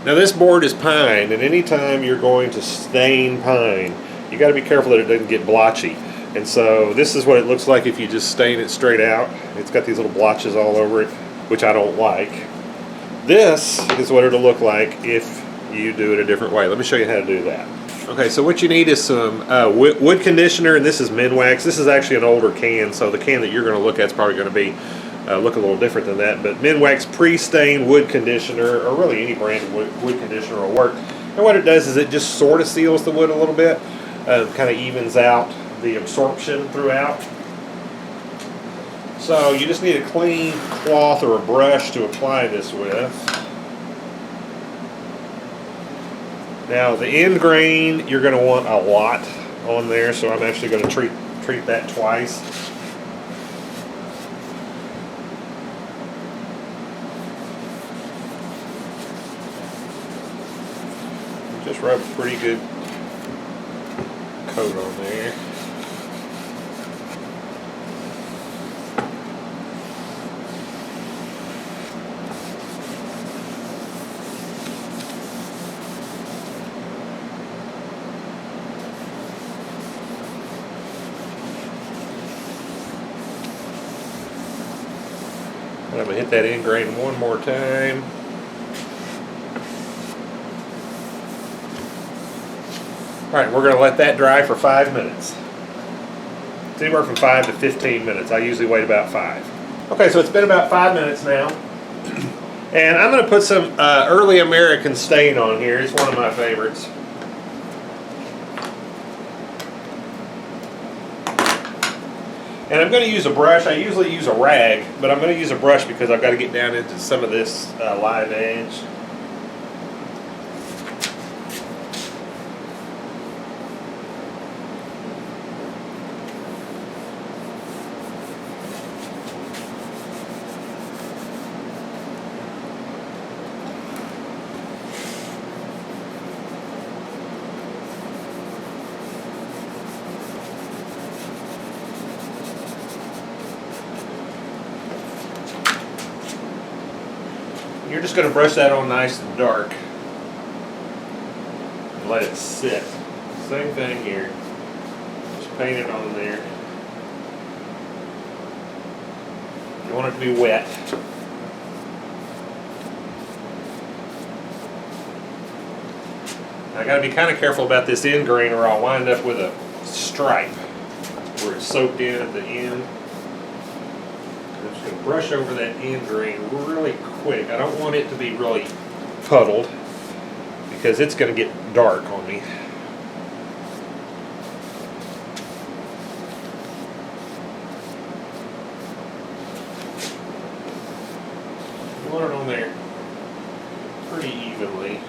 Now this board is pine, and anytime you're going to stain pine, you got to be careful that it doesn't get blotchy. And so this is what it looks like if you just stain it straight out. It's got these little blotches all over it, which I don't like. This is what it'll look like if you do it a different way. Let me show you how to do that. Okay, so what you need is some wood conditioner, and this is Minwax. This is actually an older can, so the can that you're going to look at is probably going to be look a little different than that. But Minwax pre-stained wood conditioner, or really any brand of wood conditioner will work. And what it does is it just sort of seals the wood a little bit, kind of evens out the absorption throughout. So you just need a clean cloth or a brush to apply this with. Now the end grain, you're going to want a lot on there, so I'm actually going to treat that twice. Just rub a pretty good coat on there. I'm going to hit that end grain one more time. Alright, we're going to let that dry for 5 minutes. It's anywhere from 5 to 15 minutes. I usually wait about 5. Okay, so it's been about 5 minutes now. And I'm going to put some Early American stain on here. It's one of my favorites. And I'm going to use a brush. I usually use a rag, but I'm going to use a brush because I've got to get down into some of this live edge. You're just going to brush that on nice and dark and let it sit. Same thing here. Just paint it on there. You want it to be wet. I got to be kind of careful about this end grain or I'll wind up with a stripe where it's soaked in at the end. I'm just going to brush over that end grain really quick. I don't want it to be really puddled because it's going to get dark on me. You want it on there pretty evenly.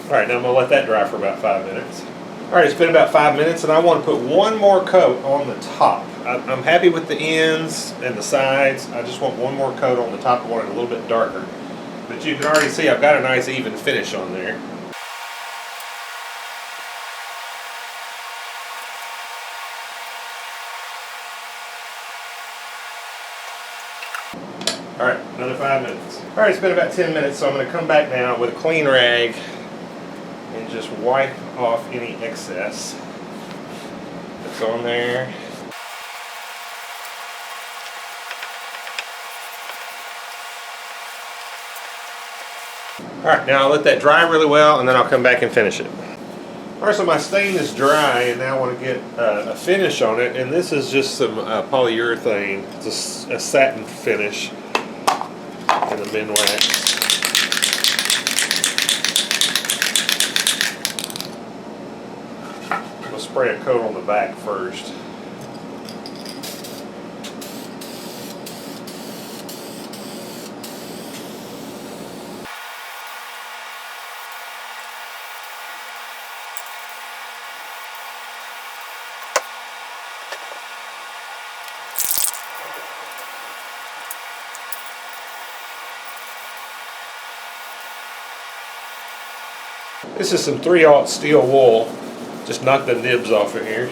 Alright, now I'm going to let that dry for about 5 minutes. Alright, it's been about 5 minutes and I want to put one more coat on the top. I'm happy with the ends and the sides. I just want one more coat on the top. I want it a little bit darker. But you can already see I've got a nice even finish on there. Alright, another 5 minutes. Alright, it's been about 10 minutes, so I'm going to come back now with a clean rag and just wipe off any excess that's on there. Alright, now I'll let that dry really well and then I'll come back and finish it. Alright, so my stain is dry and now I want to get a finish on it, and this is just some polyurethane. It's a satin finish in the Minwax. I'm going to spray a coat on the back first. This is some 3/0 steel wool. Just knock the nibs off of here.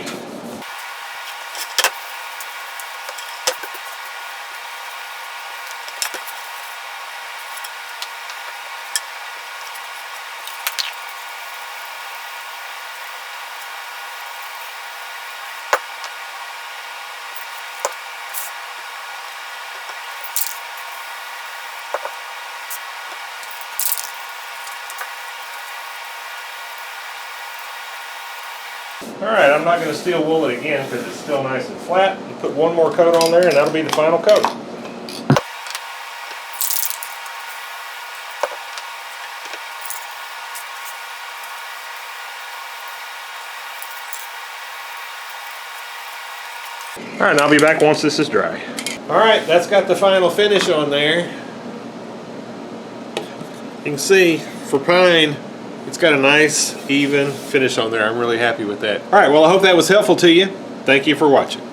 Alright, I'm not going to steel wool it again because it's still nice and flat. You put one more coat on there and that'll be the final coat. Alright, and I'll be back once this is dry. Alright, that's got the final finish on there. You can see, for pine, it's got a nice, even finish on there. I'm really happy with that. Alright, well I hope that was helpful to you. Thank you for watching.